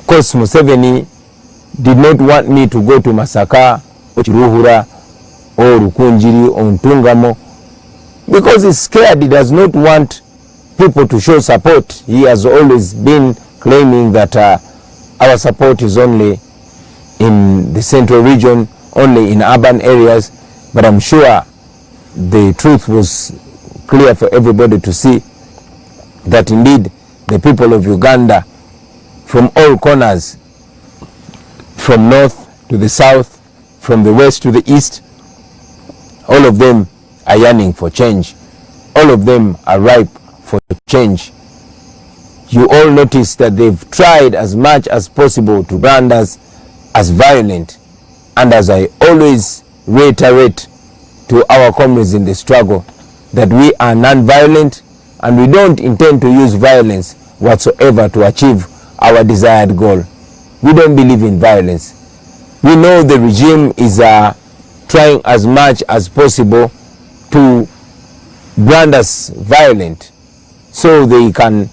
Of course, Museveni did not want me to go to Masaka or Chiruhura or Rukunjiri or Ntungamo because he's scared. He does not want people to show support. He has always been claiming that our support is only in the central region, only in urban areas, but I'm sure the truth was clear for everybody to see that indeed the people of Uganda from all corners, from north to the south, from the west to the east, all of them are yearning for change. All of them are ripe for change. You all notice that they've tried as much as possible to brand us as violent. And as I always reiterate to our comrades in the struggle, that we are non-violent and we don't intend to use violence whatsoever to achieve our desired goal. We don't believe in violence. We know the regime is trying as much as possible to brand us violent so they can,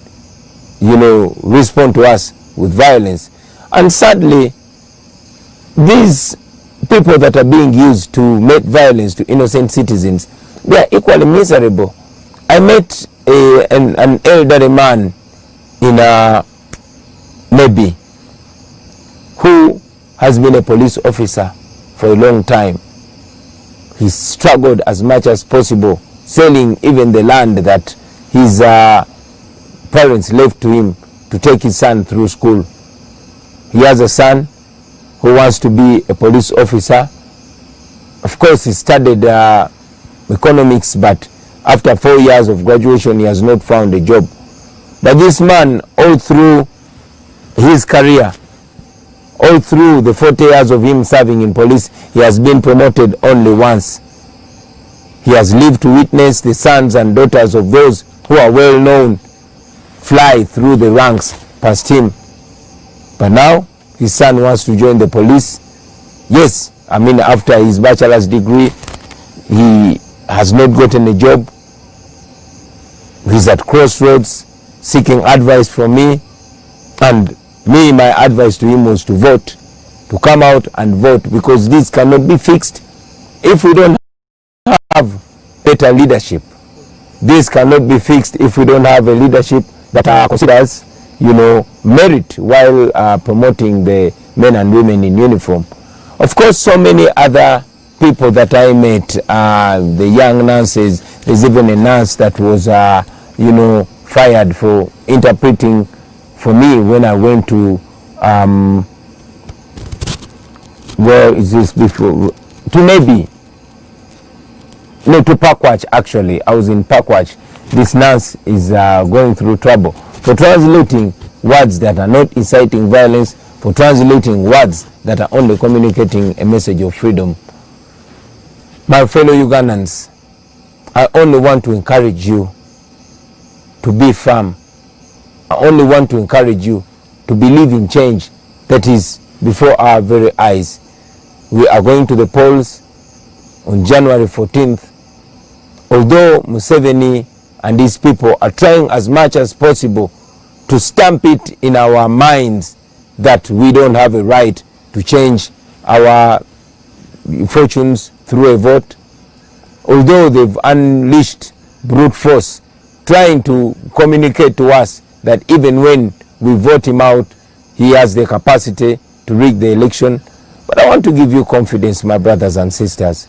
respond to us with violence. And sadly, these people that are being used to make violence to innocent citizens, they are equally miserable. I met an elderly man in Nebi who has been a police officer for a long time. He struggled as much as possible, selling even the land that his parents left to him to take his son through school. He has a son who wants to be a police officer. Of course, he studied economics, but after 4 years of graduation, he has not found a job. But this man, all through his career, all through the 40 years of him serving in police, he has been promoted only once. He has lived to witness the sons and daughters of those who are well known fly through the ranks past him. But now, his son wants to join the police. Yes, after his bachelor's degree, he has not gotten a job. He's at crossroads, seeking advice from me. And my advice to him was to vote, to come out and vote, because this cannot be fixed if we don't have better leadership. This cannot be fixed if we don't have a leadership that considers, merit while promoting the men and women in uniform. Of course, so many other people that I met, the young nurses, there's even a nurse that was, fired for interpreting for me when I went to, where is this before? To Nebi. No, to Pakwach actually. I was in Pakwach. This nurse is going through trouble for translating words that are not inciting violence, for translating words that are only communicating a message of freedom. My fellow Ugandans, I only want to encourage you to be firm. I only want to encourage you to believe in change that is before our very eyes. We are going to the polls on January 14th. Although Museveni and his people are trying as much as possible to stamp it in our minds that we don't have a right to change our fortunes through a vote, although they've unleashed brute force trying to communicate to us that even when we vote him out, he has the capacity to rig the election. But I want to give you confidence, my brothers and sisters,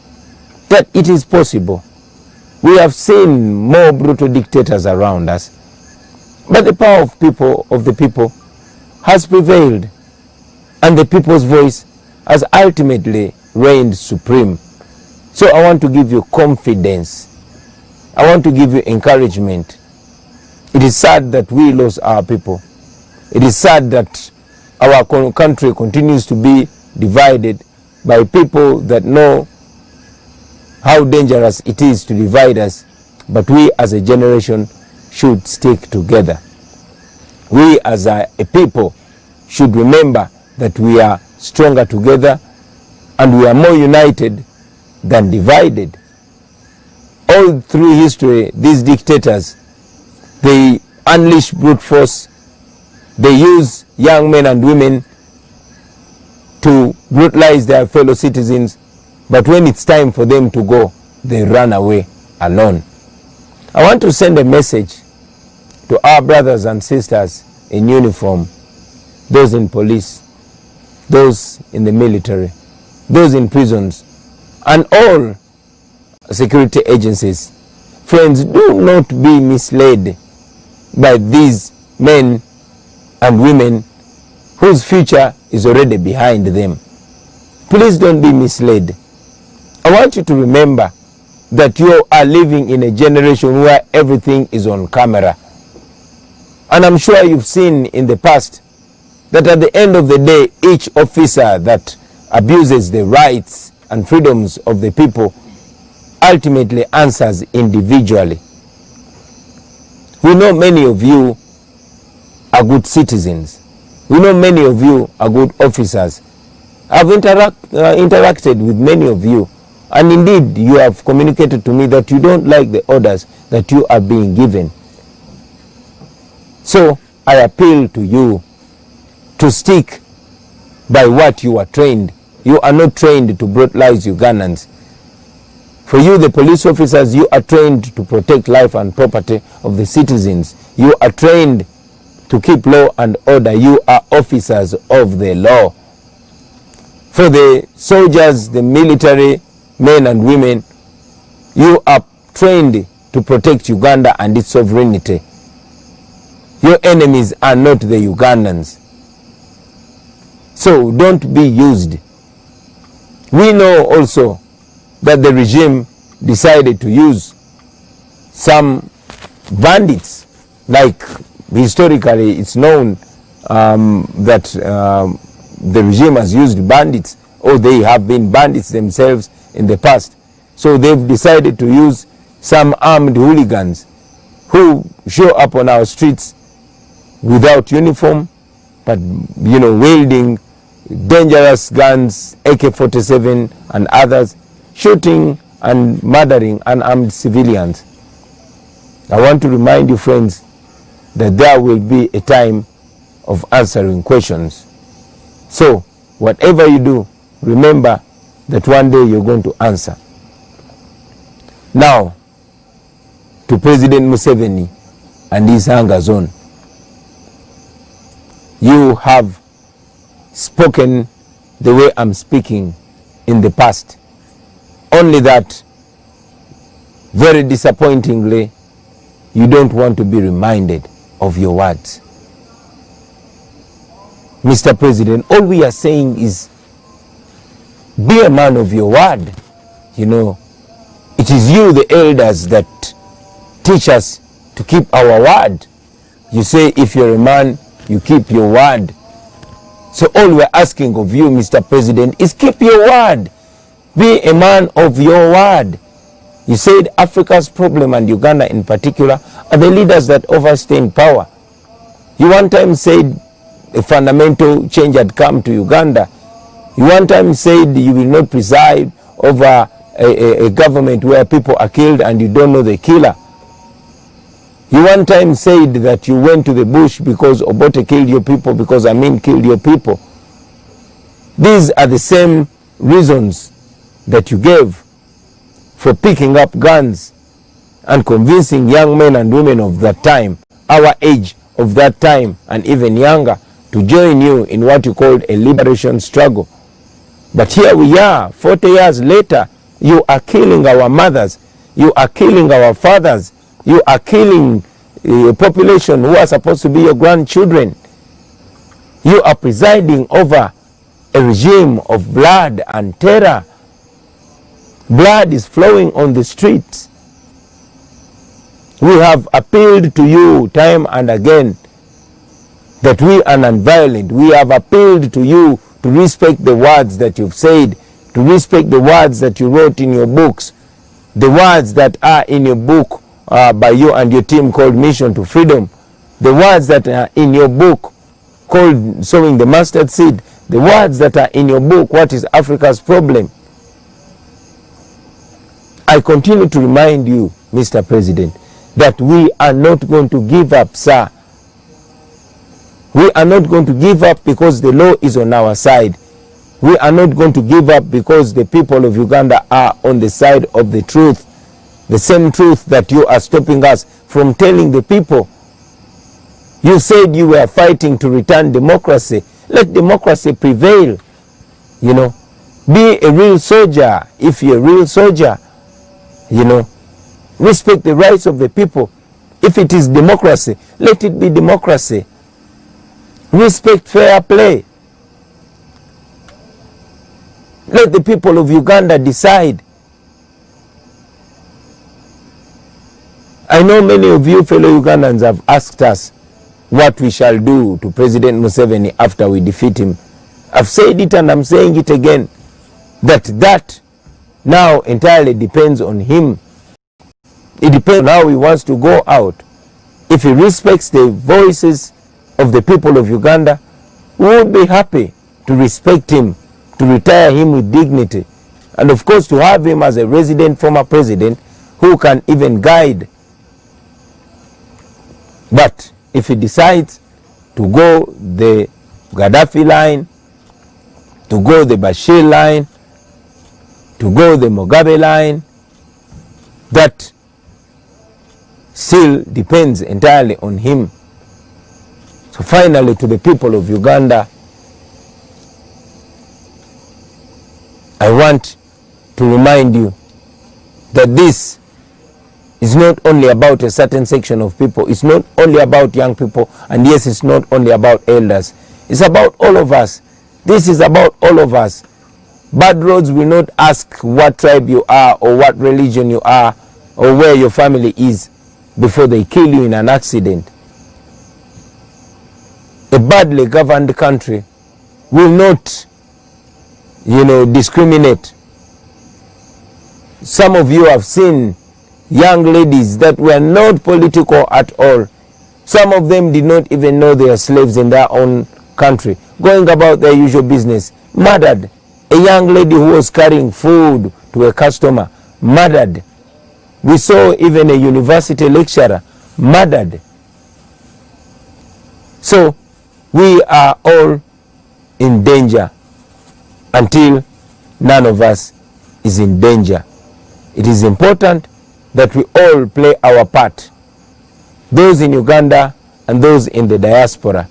that it is possible. We have seen more brutal dictators around us, but the power of the people has prevailed, and the people's voice has ultimately reigned supreme. So I want to give you confidence. I want to give you encouragement. It is sad that we lost our people. It is sad that our country continues to be divided by people that know how dangerous it is to divide us, but we as a generation should stick together. We as a people should remember that we are stronger together and we are more united than divided. All through history, these dictators, they unleash brute force, they use young men and women to brutalize their fellow citizens, but when it's time for them to go, they run away alone. I want to send a message to our brothers and sisters in uniform, those in police, those in the military, those in prisons, and all security agencies. Friends, do not be misled by these men and women whose future is already behind them. Please don't be misled. I want you to remember that you are living in a generation where everything is on camera. And I'm sure you've seen in the past that at the end of the day, each officer that abuses the rights and freedoms of the people ultimately answers individually. We know many of you are good citizens. We know many of you are good officers. I've interacted with many of you, and indeed you have communicated to me that you don't like the orders that you are being given. So I appeal to you to stick by what you are trained. You are not trained to brutalize Ugandans. For you, the police officers, you are trained to protect life and property of the citizens. You are trained to keep law and order. You are officers of the law. For the soldiers, the military men and women, you are trained to protect Uganda and its sovereignty. Your enemies are not the Ugandans. So don't be used. We know also that the regime decided to use some bandits, like historically it's known that the regime has used bandits, or they have been bandits themselves in the past. So they've decided to use some armed hooligans who show up on our streets without uniform, but wielding dangerous guns, AK-47 and others, shooting and murdering unarmed civilians. I want to remind you, friends, that there will be a time of answering questions. So whatever you do, remember that one day you're going to answer. Now, to President Museveni and his anger zone. You have spoken the way I'm speaking in the past. Only that, very disappointingly, you don't want to be reminded of your words. Mr. President, all we are saying is be a man of your word. It is you, the elders, that teach us to keep our word. You say if you're a man, you keep your word. So all we're asking of you, Mr. President, is keep your word. Be a man of your word. You said Africa's problem, and Uganda in particular, are the leaders that overstay in power. You one time said a fundamental change had come to Uganda. You one time said you will not preside over a government where people are killed and you don't know the killer. You one time said that you went to the bush because Obote killed your people, because Amin killed your people. These are the same reasons that you gave for picking up guns and convincing young men and women of that time, our age of that time and even younger, to join you in what you called a liberation struggle. But here we are, 40 years later, you are killing our mothers, you are killing our fathers, you are killing a population who are supposed to be your grandchildren. You are presiding over a regime of blood and terror. Blood is flowing on the streets. We have appealed to you time and again that we are non-violent. We have appealed to you to respect the words that you've said, to respect the words that you wrote in your books, the words that are in your book by you and your team called Mission to Freedom, the words that are in your book called Sowing the Mustard Seed, the words that are in your book, What is Africa's Problem? I continue to remind you, Mr. President, that we are not going to give up, sir. We We are not going to give up because the law is on our side. We are not going to give up because the people of Uganda are on the side of the truth. The same truth that you are stopping us from telling the people. You said you were fighting to return democracy. Let democracy prevail. You know, be a real soldier. If you're a real soldier, you know, respect the rights of the people. If it is democracy, let it be democracy. Respect fair play. Let the people of Uganda decide. I know many of you fellow Ugandans have asked us what we shall do to President Museveni after we defeat him. I've said it and I'm saying it again, that now entirely depends on him. It depends on how he wants to go out. If he respects the voices of the people of Uganda, we would be happy to respect him, to retire him with dignity, and of course to have him as a resident former president who can even guide. But if he decides to go the Gaddafi line, to go the Bashir line, to go the Mugabe line, that still depends entirely on him. So finally, to the people of Uganda, I want to remind you that this is not only about a certain section of people. It's not only about young people, and yes, it's not only about elders. It's about all of us. This is about all of us. Bad roads will not ask what tribe you are or what religion you are or where your family is before they kill you in an accident. A badly governed country will not, discriminate. Some of you have seen young ladies that were not political at all. Some of them did not even know they are slaves in their own country, going about their usual business, murdered. A young lady who was carrying food to a customer, murdered. We saw even a university lecturer murdered. So we are all in danger until none of us is in danger. It is important that we all play our part, those in Uganda and those in the diaspora.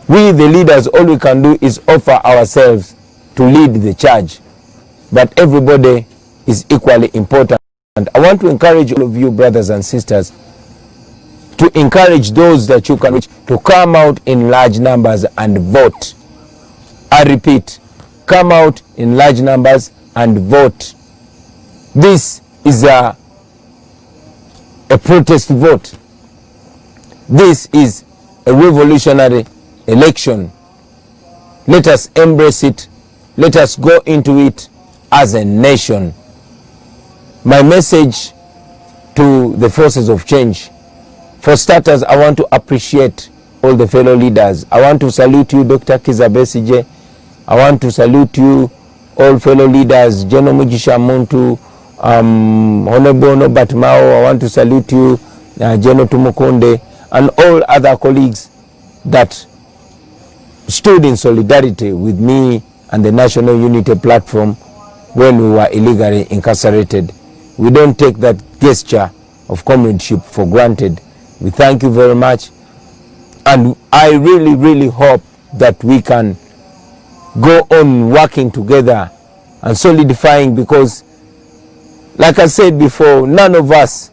We, the leaders, all we can do is offer ourselves to lead the charge, but everybody is equally important. And I want to encourage all of you, brothers and sisters, to encourage those that you can reach to come out in large numbers and vote. I repeat, come out in large numbers and vote. This is a protest vote. This is a revolutionary election. Let us embrace it. Let us go into it as a nation. My message to the forces of change. For starters, I want to appreciate all the fellow leaders. I want to salute you, Dr. Kizza Besigye. I want to salute you, all fellow leaders, General Mugisha Muntu, Honorable Norbert Mao. I want to salute you, General Tumukunde, and all other colleagues that stood in solidarity with me and the National Unity Platform when we were illegally incarcerated. We don't take that gesture of comradeship for granted. We thank you very much, and I really, really hope that we can go on working together and solidifying, because like I said before, none of us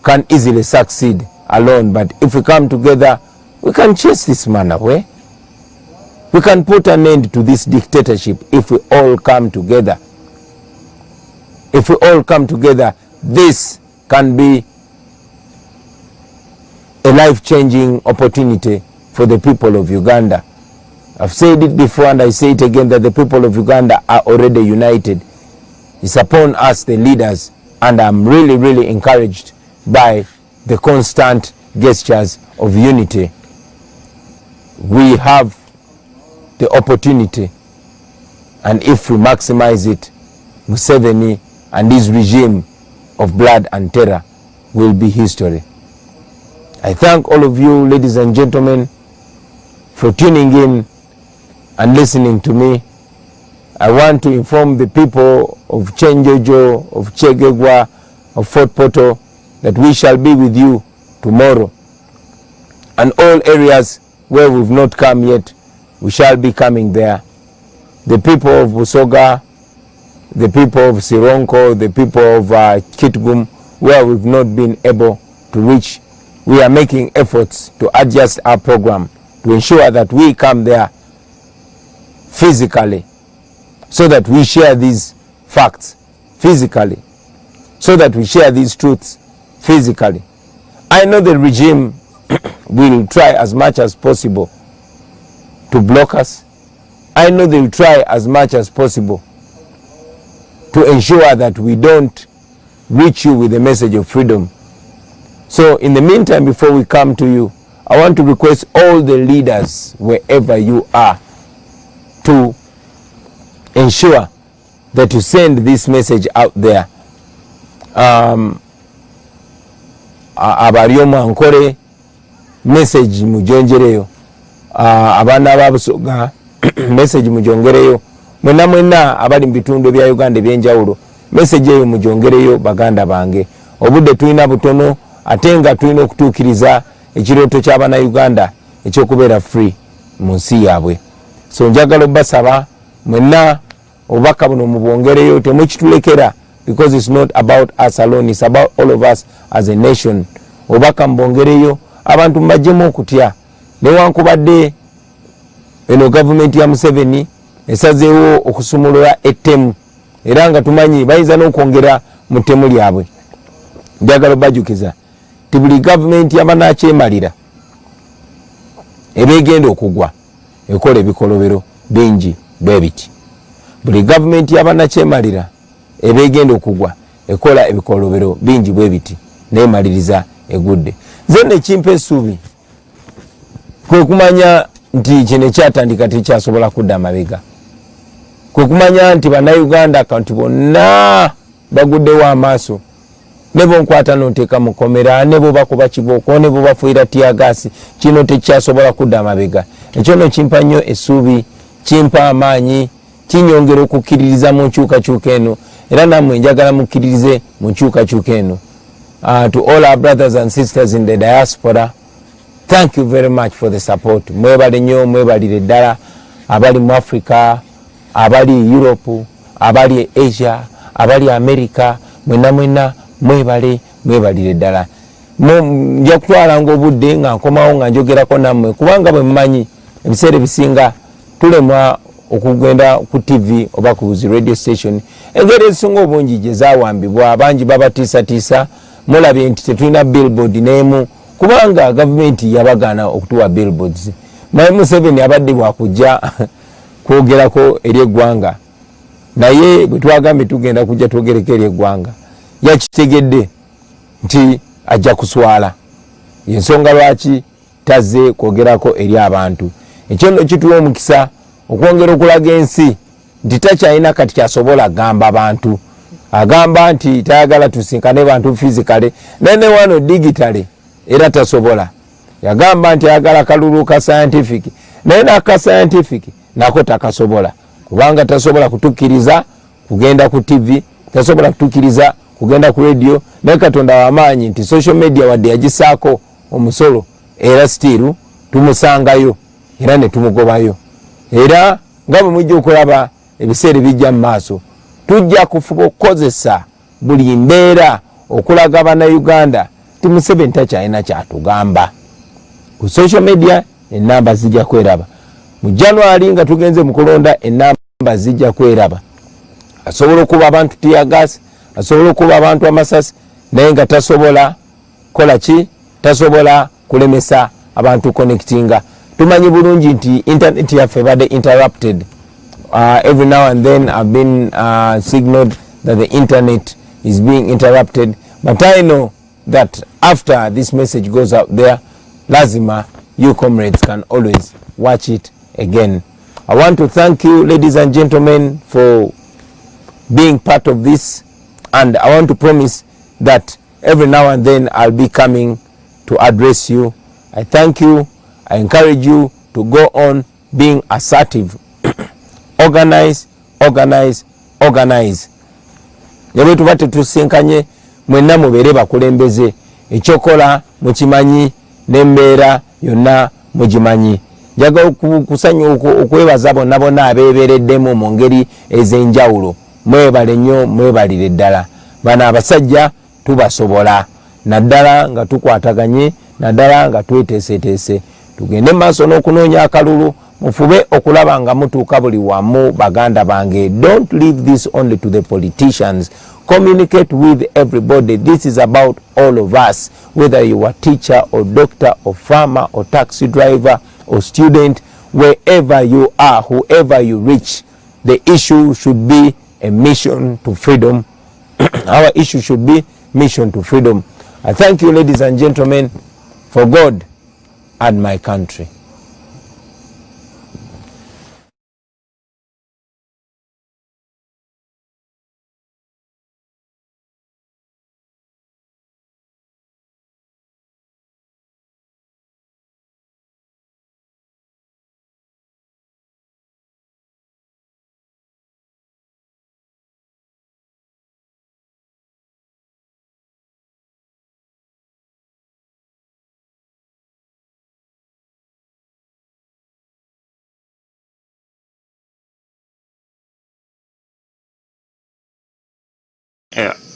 can easily succeed alone, but if we come together, we can chase this man away. We can put an end to this dictatorship if we all come together. If we all come together, this can be a life-changing opportunity for the people of Uganda. I've said it before and I say it again, that the people of Uganda are already united. It's upon us, the leaders, and I'm really, really encouraged by the constant gestures of unity. We have the opportunity, and if we maximize it, Museveni and his regime of blood and terror will be history. I thank all of you, ladies and gentlemen, for tuning in and listening to me. I want to inform the people of Chenjojo, of Chegegwa, of Fort Portal that we shall be with you tomorrow. And all areas where we've not come yet, we shall be coming there. The people of Busoga, the people of Sironko, the people of Kitgum, where we've not been able to reach, we are making efforts to adjust our program to ensure that we come there physically, so that we share these facts physically, so that we share these truths physically. I know the regime will try as much as possible to block us. I know they will try as much as possible to ensure that we don't reach you with the message of freedom. So in the meantime, before we come to you, I want to request all the leaders, wherever you are, to ensure that you send this message out there. Abariomu ankore message mujongereyo, abana babusoga message mujongereyo, mwena abali mbitundu bya Uganda byenjawulo message eyo mujongereyo baganda bange. Obudde tulina butono atenga tulina okutuukiriza ekirooto ky'abana Uganda ekyokubeera free mu nsi yaabwe. So njagala obbasaba mwena obubaka buno mubwongereyo, temukitulekera, because it's not about us alone, it's about all of us as a nation. Obubaka mubwongereyo, abantu mbajjemu okutya, newankubadde eno gavumenti ya Museveni esazeewo okusumulula ettemu, era nga tumanyi bayinza n'okwongera mu ttemu lyabwe. Njagala obbajukiza ti buli gavumenti yabanakyemalira eba egenda okugwa ekola ebikolobero bingi bwe biti. Buli gavumenti yabanakyemalira eba egenda okugwa ekola ebikolobero bingi bwe biti, neemaliriza egudde. Nze nekimpa essuubi kwe kumanya nti kino ekyatandika tekyasobola kudda amabega, kwe kumanya nti bannayuganda akantu bonna baguddewo amaaso, ne bonkwata n'onteeka mu komera, ne bobakuba kibooko, ne bobafuuyira tiyagaasi, kino tekyasobola kudda amabega. Ekyo no kimpa nnyo essuubi, kimpa amaanyi, kinyongera okukkiririza mu nkyukakyuka eno, era nammwe njagala mukkiririze mu nkyukakyuka eno. To all our brothers and sisters in the diaspora, thank you very much for the support. Mwebale nnyo, mwebalire ddala abali mu Africa, abali Europe, abali Asia, abali America, mwena mwebalire ddala. Nja kutwalanga obudde nga nkomawo nga njogerako nammwe, kubanga bwe mumanyi ebiseera ebisinga tulemwa okugenda ku TV oba ku radio station. Engeri ezisinga obungi gye zaawambibwa, abangi babatiisatiisa, mulabye nti tetulina billboard n'emu, kubanga gavumenti yabagaana okutuwa billboards. Museveni abadde bwakujja kwogerako eri eggwanga, naye bwe twagambye tugenda kujja twogereko eri eggwanga, yakitegedde nti ajja kuswala. Yensonga lwaki tazze kwogerako eri abantu. Ekyo nno kituwa omukisa okwongera okulaga ensi nti takyalina kati kyasobola gamba abantu. Agamba nti tayagala tusinkane bantu physically, nene wano digitally era tasobola. Yagamba nti ayagala kalulu ka scientific, naye n'aka scientific nako takasobola, kubanga tasobola kutukkiriza kugenda ku TV, tasobola kutukkiriza kugenda ku radio, naye Katonda w'amaanyi nti social media wadde yagisaako omusolo, era still tumusangayo era ne tumugobayo. Era nga bwe mujja okulaba ebiseera bijja mu maaso, tujja kufuba okukozesa buli mbeera okulaga bannayuganda ti Museveni takyalina kyatugamba. Ku social media ennamba zijja kweraba. Mu January nga tugenze mu kulonda ennamba zijja kweraba. Asobola okuba abantu tiyagasi, asobola okuba abantu amasasi, naye nga tasobola kola ki? Tasobola kulemesa abantu connectinga. Tumanyi bulungi nti internet yaffe badde interrupted. Every now and then I've been signaled that the internet is being interrupted, but I know that after this message goes out there, lazima you comrades can always watch it again. I want to thank you, ladies and gentlemen, for being part of this, and I want to promise that every now and then I'll be coming to address you. I thank you. I encourage you to go on being assertive. Organize, organize, organize. Yabwe tuba tetusinkanye mwenna mubeere bakulembeze, ekyokola mukimanyi n'embeera yonna mugimanyi. Njagala kusanya okwebaza bonna bonna abeebeereddemu mu ngeri ez'enjawulo. Mwebale nnyo, mwebalire ddala. Bano abasajja tubasobola, naddala nga tukwataganye, naddala nga tweteeseteese. Tugende maaso n'okunoonya akalulu, mufube okulaba nga mutuuka buli wamu baganda bange. Don't leave this only to the politicians. Communicate with everybody. This is about all of us, whether you are teacher or doctor or farmer or taxi driver or student, wherever you are, whoever you reach, the issue should be a mission to freedom. Our issue should be mission to freedom. I thank you, ladies and gentlemen, for God and my country. Yeah.